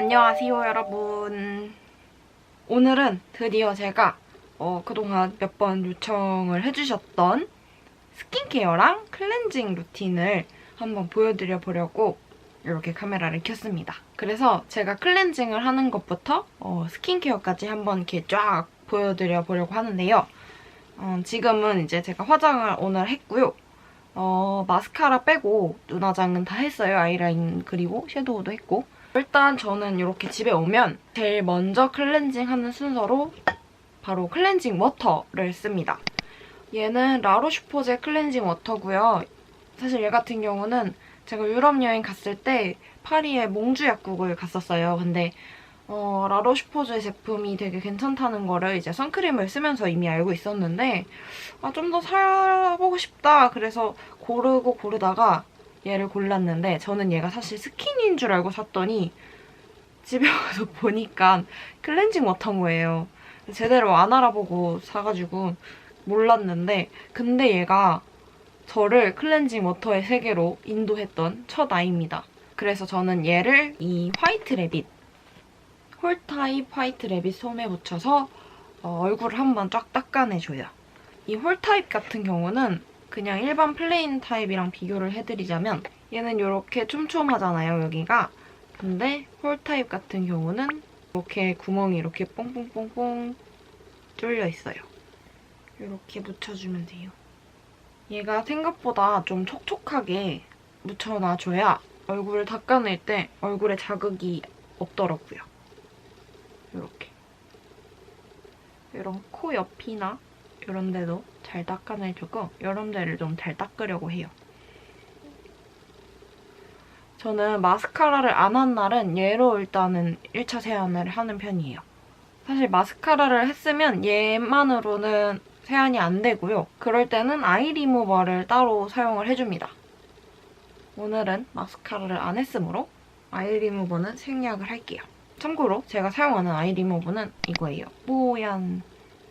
안녕하세요 여러분. 오늘은 드디어 제가 그동안 몇 번 요청을 해주셨던 스킨케어랑 클렌징 루틴을 한번 보여드려 보려고 이렇게 카메라를 켰습니다. 그래서 제가 클렌징을 하는 것부터 스킨케어까지 한번 이렇게 쫙 보여드려 보려고 하는데요. 지금은 이제 제가 화장을 오늘 했고요. 마스카라 빼고 눈화장은 다 했어요. 아이라인 그리고 섀도우도 했고. 일단 저는 이렇게 집에 오면 제일 먼저 클렌징하는 순서로 바로 클렌징 워터를 씁니다. 얘는 라로슈포제 클렌징 워터고요. 사실 얘 같은 경우는 제가 유럽 여행 갔을 때 파리에 몽주 약국을 갔었어요. 근데 라로슈포제 제품이 되게 괜찮다는 거를 이제 선크림을 쓰면서 이미 알고 있었는데 좀 더 사보고 싶다. 그래서 고르다가 얘를 골랐는데 저는 얘가 사실 스킨인 줄 알고 샀더니 집에 와서 보니까 클렌징 워터인 거예요. 제대로 안 알아보고 사가지고 몰랐는데 근데 얘가 저를 클렌징 워터의 세계로 인도했던 첫 아이입니다. 그래서 저는 얘를 이 화이트 래빗 홀타입 화이트 래빗 솜에 묻혀서 얼굴을 한번 쫙 닦아내줘요. 이 홀타입 같은 경우는 그냥 일반 플레인 타입이랑 비교를 해드리자면 얘는 이렇게 촘촘하잖아요, 여기가. 근데 홀타입 같은 경우는 이렇게 구멍이 이렇게 뽕뽕뽕뽕 뚫려 있어요. 이렇게 묻혀주면 돼요. 얘가 생각보다 좀 촉촉하게 묻혀놔줘야 얼굴을 닦아낼 때 얼굴에 자극이 없더라고요. 이렇게. 이런 코 옆이나 이런 데도 잘 닦아내주고 이런 데를 좀 잘 닦으려고 해요. 저는 마스카라를 안 한 날은 얘로 일단은 1차 세안을 하는 편이에요. 사실 마스카라를 했으면 얘만으로는 세안이 안 되고요. 그럴 때는 아이 리무버를 따로 사용을 해줍니다. 오늘은 마스카라를 안 했으므로 아이 리무버는 생략을 할게요. 참고로 제가 사용하는 아이 리무버는 이거예요. 뽀얀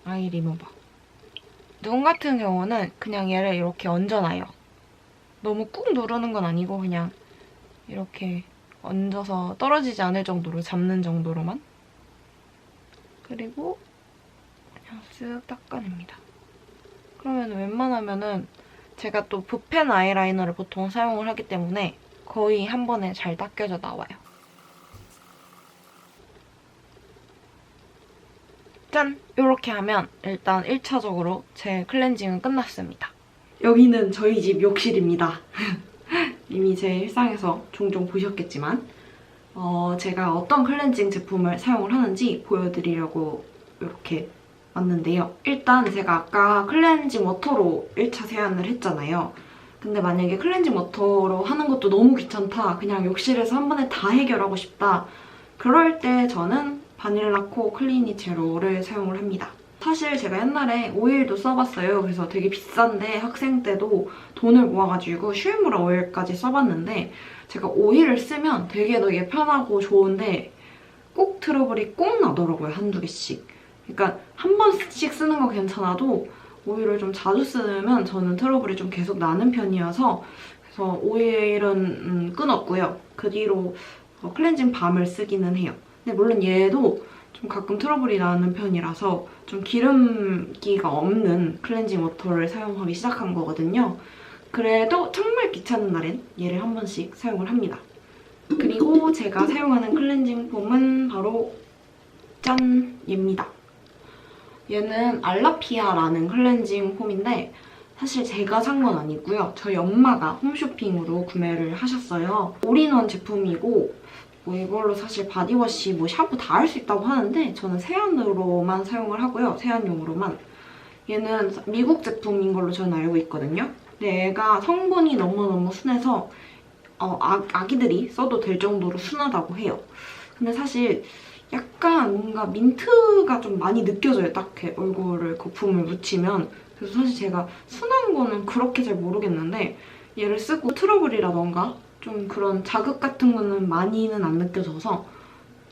아이 리무버. 눈 같은 경우는 그냥 얘를 이렇게 얹어놔요. 너무 꾹 누르는 건 아니고 그냥 이렇게 얹어서 떨어지지 않을 정도로 잡는 정도로만. 그리고 그냥 쓱 닦아냅니다. 그러면 웬만하면은 제가 또 붓펜 아이라이너를 보통 사용을 하기 때문에 거의 한 번에 잘 닦여져 나와요. 짠! 이렇게 하면 일단 1차적으로 제 클렌징은 끝났습니다. 여기는 저희 집 욕실입니다. 이미 제 일상에서 종종 보셨겠지만 제가 어떤 클렌징 제품을 사용을 하는지 보여드리려고 이렇게 왔는데요. 일단 제가 아까 클렌징 워터로 1차 세안을 했잖아요. 근데 만약에 클렌징 워터로 하는 것도 너무 귀찮다, 그냥 욕실에서 한 번에 다 해결하고 싶다, 그럴 때 저는 바닐라코 클리니 제로를 사용을 합니다. 사실 제가 옛날에 오일도 써봤어요. 그래서 되게 비싼데 학생 때도 돈을 모아가지고 슈에무라 오일까지 써봤는데 제가 오일을 쓰면 되게 편하고 좋은데 꼭 트러블이 꼭 나더라고요. 한두 개씩. 그러니까 한 번씩 쓰는 거 괜찮아도 오일을 좀 자주 쓰면 저는 트러블이 좀 계속 나는 편이어서 그래서 오일은 끊었고요. 그 뒤로 클렌징 밤을 쓰기는 해요. 근데 물론 얘도 좀 가끔 트러블이 나는 편이라서 좀 기름기가 없는 클렌징 워터를 사용하기 시작한 거거든요. 그래도 정말 귀찮은 날엔 얘를 한 번씩 사용을 합니다. 그리고 제가 사용하는 클렌징 폼은 바로 짠! 얘입니다. 얘는 알라피아라는 클렌징 폼인데 사실 제가 산 건 아니고요. 저희 엄마가 홈쇼핑으로 구매를 하셨어요. 올인원 제품이고 이걸로 사실 바디워시, 샤브 다 할 수 있다고 하는데 저는 세안으로만 사용을 하고요. 세안용으로만. 얘는 미국 제품인 걸로 저는 알고 있거든요. 근데 얘가 성분이 너무너무 순해서 아기들이 써도 될 정도로 순하다고 해요. 근데 사실 약간 뭔가 민트가 좀 많이 느껴져요. 딱 이렇게 얼굴을 거품을 묻히면. 그래서 사실 제가 순한 거는 그렇게 잘 모르겠는데 얘를 쓰고 트러블이라던가 좀 그런 자극 같은 거는 많이는 안 느껴져서,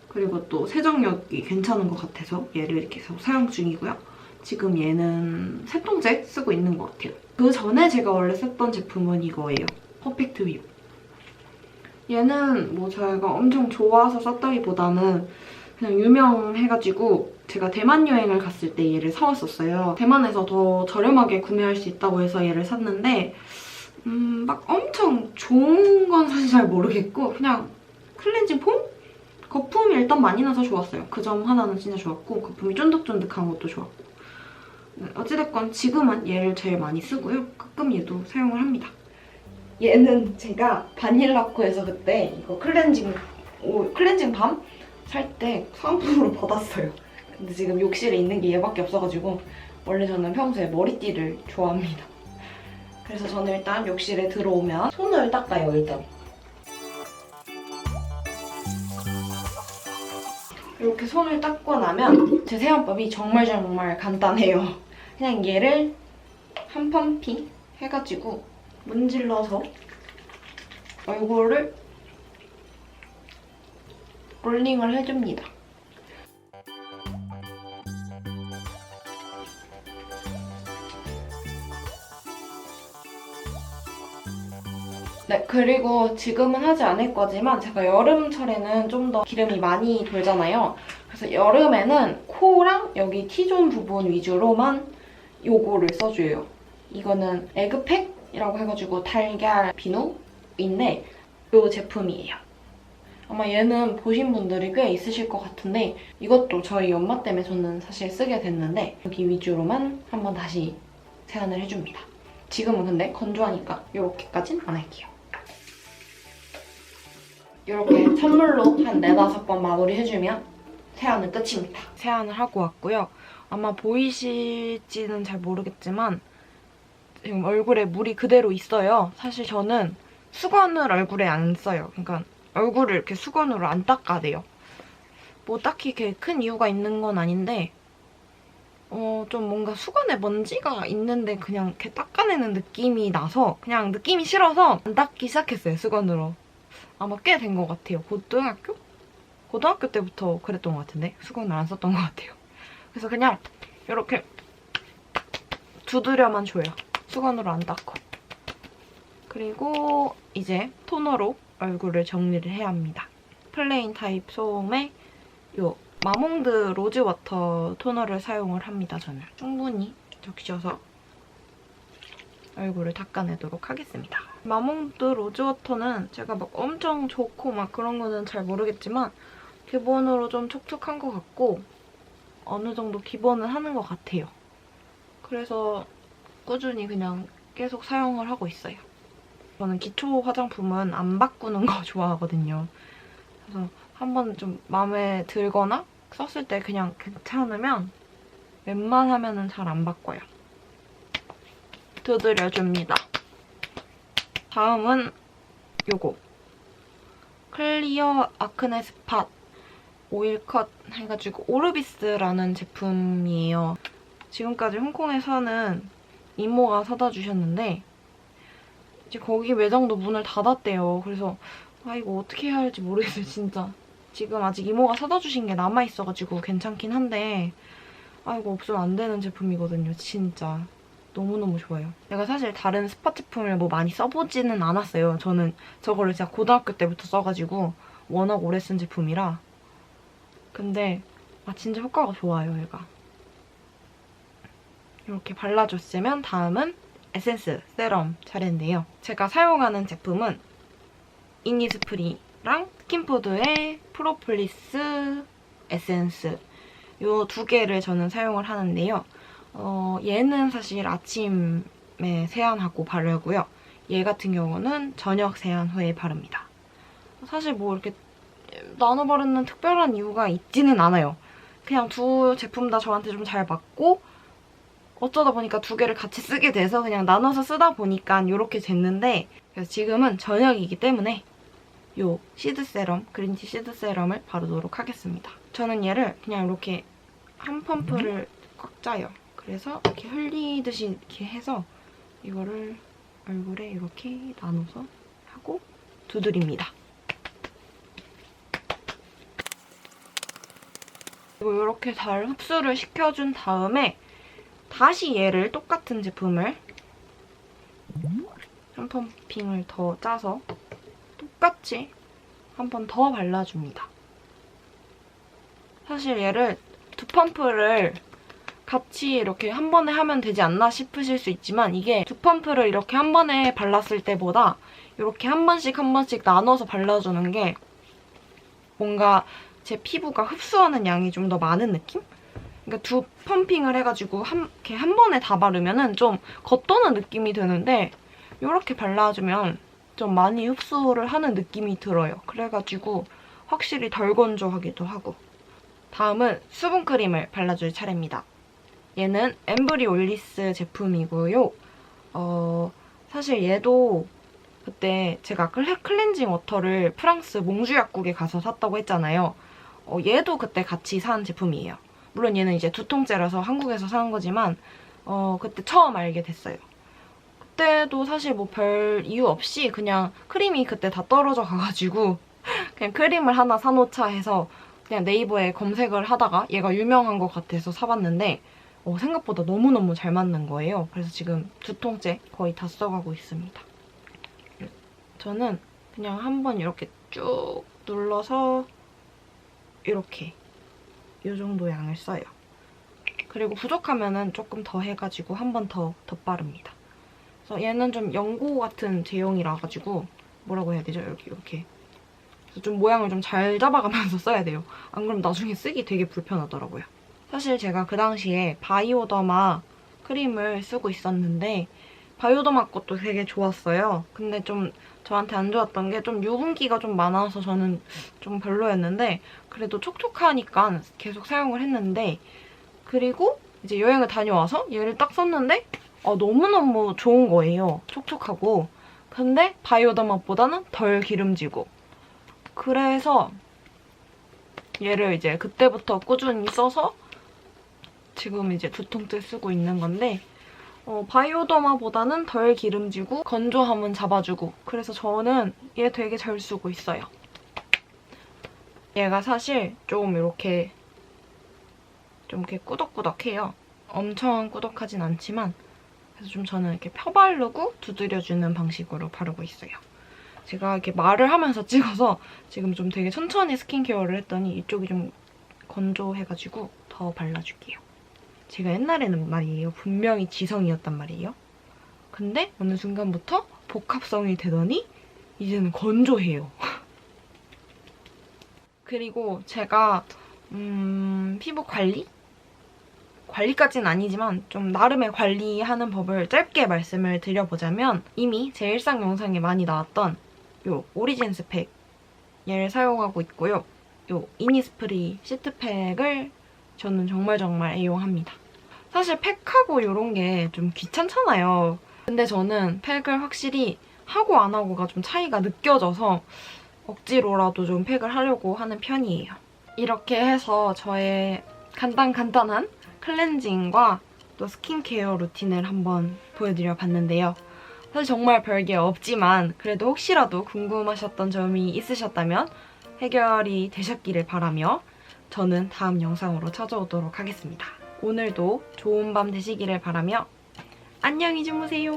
그리고 또 세정력이 괜찮은 것 같아서 얘를 이렇게 계속 사용 중이고요. 지금 얘는 새통제 쓰고 있는 것 같아요. 그 전에 제가 원래 썼던 제품은 이거예요. 퍼펙트 뷰. 얘는 뭐 제가 엄청 좋아서 썼다기보다는 그냥 유명해가지고 제가 대만 여행을 갔을 때 얘를 사왔었어요. 대만에서 더 저렴하게 구매할 수 있다고 해서 얘를 샀는데 막 엄청 좋은 건 사실 잘 모르겠고 그냥 클렌징 폼? 거품이 일단 많이 나서 좋았어요. 그 점 하나는 진짜 좋았고 거품이 쫀득쫀득한 것도 좋았고 어찌됐건 지금은 얘를 제일 많이 쓰고요. 가끔 얘도 사용을 합니다. 얘는 제가 바닐라코에서 그때 이거 클렌징 밤 살 때 상품으로 받았어요. 근데 지금 욕실에 있는 게 얘밖에 없어가지고 원래 저는 평소에 머리띠를 좋아합니다. 그래서 저는 일단 욕실에 들어오면 손을 닦아요, 일단. 이렇게 손을 닦고 나면 제 세안법이 정말 간단해요. 그냥 얘를 한 펌핑 해가지고 문질러서 얼굴을 롤링을 해줍니다. 네, 그리고 지금은 하지 않을 거지만 제가 여름철에는 좀 더 기름이 많이 돌잖아요. 그래서 여름에는 코랑 여기 T존 부분 위주로만 요거를 써줘요. 이거는 에그팩이라고 해가지고 달걀 비누인데 요 제품이에요. 아마 얘는 보신 분들이 꽤 있으실 것 같은데 이것도 저희 엄마 때문에 저는 사실 쓰게 됐는데 여기 위주로만 한번 다시 세안을 해줍니다. 지금은 근데 건조하니까 이렇게까진 안 할게요. 이렇게 찬물로 한 4-5번 마무리해주면 세안은 끝입니다. 세안을 하고 왔고요. 아마 보이실지는 잘 모르겠지만 지금 얼굴에 물이 그대로 있어요. 사실 저는 수건을 얼굴에 안 써요. 그러니까 얼굴을 이렇게 수건으로 안 닦아내요. 뭐 딱히 이렇게 큰 이유가 있는 건 아닌데 좀 뭔가 수건에 먼지가 있는데 그냥 이렇게 닦아내는 느낌이 나서 그냥 느낌이 싫어서 안 닦기 시작했어요, 수건으로. 아마 꽤 된 것 같아요. 고등학교? 고등학교 때부터 그랬던 것 같은데 수건을 안 썼던 것 같아요. 그래서 그냥 이렇게 두드려만 줘요. 수건으로 안 닦고. 그리고 이제 토너로 얼굴을 정리를 해야 합니다. 플레인 타입 소음의 요 마몽드 로즈워터 토너를 사용을 합니다, 저는. 충분히 적셔서 얼굴을 닦아내도록 하겠습니다. 마몽드 로즈워터는 제가 막 엄청 좋고 막 그런 거는 잘 모르겠지만 기본으로 좀 촉촉한 것 같고 어느 정도 기본은 하는 것 같아요. 그래서 꾸준히 그냥 계속 사용을 하고 있어요. 저는 기초 화장품은 안 바꾸는 거 좋아하거든요. 그래서 한번 좀 마음에 들거나 썼을 때 그냥 괜찮으면 웬만하면은 잘 안 바꿔요. 두드려줍니다. 다음은 요거. 클리어 아크네 스팟 오일 컷 해가지고 오르비스라는 제품이에요. 지금까지 홍콩에 사는 이모가 사다 주셨는데 이제 거기 매장도 문을 닫았대요. 그래서 이거 어떻게 해야 할지 모르겠어요, 진짜. 지금 아직 이모가 사다 주신 게 남아있어가지고 괜찮긴 한데 이거 없으면 안 되는 제품이거든요, 진짜. 너무너무 좋아요. 제가 사실 다른 스팟 제품을 뭐 많이 써보지는 않았어요. 저는 저거를 진짜 고등학교 때부터 써가지고 워낙 오래 쓴 제품이라. 근데 진짜 효과가 좋아요, 얘가. 이렇게 발라줬으면 다음은 에센스 세럼 차례인데요. 제가 사용하는 제품은 이니스프리랑 스킨푸드의 프로폴리스 에센스 이 두 개를 저는 사용을 하는데요. 얘는 사실 아침에 세안하고 바르고요. 얘 같은 경우는 저녁 세안 후에 바릅니다. 사실 뭐 이렇게 나눠 바르는 특별한 이유가 있지는 않아요. 그냥 두 제품 다 저한테 좀 잘 맞고 어쩌다 보니까 두 개를 같이 쓰게 돼서 그냥 나눠서 쓰다 보니까 이렇게 됐는데 그래서 지금은 저녁이기 때문에 이 시드 세럼, 그린티 시드 세럼을 바르도록 하겠습니다. 저는 얘를 그냥 이렇게 한 펌프를 꽉 짜요. 그래서 이렇게 흘리듯이 이렇게 해서 이거를 얼굴에 이렇게 나눠서 하고 두드립니다. 그리고 이렇게 잘 흡수를 시켜준 다음에 다시 얘를 똑같은 제품을 한 펌핑을 더 짜서 똑같이 한 번 더 발라줍니다. 사실 얘를 두 펌프를 같이 이렇게 한 번에 하면 되지 않나 싶으실 수 있지만 이게 두 펌프를 이렇게 한 번에 발랐을 때보다 이렇게 한 번씩 한 번씩 나눠서 발라주는 게 뭔가 제 피부가 흡수하는 양이 좀 더 많은 느낌? 그러니까 두 펌핑을 해가지고 이렇게 한 번에 다 바르면은 좀 겉도는 느낌이 드는데 이렇게 발라주면 좀 많이 흡수를 하는 느낌이 들어요. 그래가지고 확실히 덜 건조하기도 하고. 다음은 수분크림을 발라줄 차례입니다. 얘는 엠브리 올리스 제품이고요. 사실 얘도 그때 제가 클렌징 워터를 프랑스 몽주 약국에 가서 샀다고 했잖아요. 얘도 그때 같이 산 제품이에요. 물론 얘는 이제 두통째라서 한국에서 사는 거지만 그때 처음 알게 됐어요. 그때도 사실 뭐 별 이유 없이 그냥 크림이 그때 다 떨어져 가가지고 그냥 크림을 하나 사놓자 해서 그냥 네이버에 검색을 하다가 얘가 유명한 것 같아서 사봤는데 생각보다 너무너무 잘 맞는 거예요. 그래서 지금 두통째 거의 다 써가고 있습니다. 저는 그냥 한번 이렇게 쭉 눌러서 이렇게 이 정도 양을 써요. 그리고 부족하면은 조금 더 해가지고 한 번 더 덧바릅니다. 그래서 얘는 좀 연고 같은 제형이라 가지고 뭐라고 해야 되죠? 이렇게. 그래서 좀 모양을 좀 잘 잡아가면서 써야 돼요. 안 그러면 나중에 쓰기 되게 불편하더라고요. 사실 제가 그 당시에 바이오더마 크림을 쓰고 있었는데 바이오더마 것도 되게 좋았어요. 근데 좀 저한테 안 좋았던 게 좀 유분기가 좀 많아서 저는 좀 별로였는데 그래도 촉촉하니까 계속 사용을 했는데 그리고 이제 여행을 다녀와서 얘를 딱 썼는데 너무너무 좋은 거예요. 촉촉하고. 근데 바이오더마보다는 덜 기름지고. 그래서 얘를 이제 그때부터 꾸준히 써서 지금 이제 두통째 쓰고 있는 건데 바이오더마보다는 덜 기름지고 건조함은 잡아주고 그래서 저는 얘 되게 잘 쓰고 있어요. 얘가 사실 좀 이렇게 꾸덕꾸덕해요. 엄청 꾸덕하진 않지만 그래서 좀 저는 이렇게 펴바르고 두드려주는 방식으로 바르고 있어요. 제가 이렇게 말을 하면서 찍어서 지금 좀 되게 천천히 스킨케어를 했더니 이쪽이 좀 건조해가지고 더 발라줄게요. 제가 옛날에는 말이에요. 분명히 지성이었단 말이에요. 근데 어느 순간부터 복합성이 되더니 이제는 건조해요. 그리고 제가 피부 관리까지는 아니지만 좀 나름의 관리하는 법을 짧게 말씀을 드려보자면 이미 제 일상 영상에 많이 나왔던 요 오리진스 팩 얘를 사용하고 있고요. 요 이니스프리 시트팩을 저는 정말 애용합니다. 사실 팩하고 이런 게 좀 귀찮잖아요. 근데 저는 팩을 확실히 하고 안 하고가 좀 차이가 느껴져서 억지로라도 좀 팩을 하려고 하는 편이에요. 이렇게 해서 저의 간단한 클렌징과 또 스킨케어 루틴을 한번 보여드려 봤는데요. 사실 정말 별게 없지만 그래도 혹시라도 궁금하셨던 점이 있으셨다면 해결이 되셨기를 바라며 저는 다음 영상으로 찾아오도록 하겠습니다. 오늘도 좋은 밤 되시기를 바라며 안녕히 주무세요.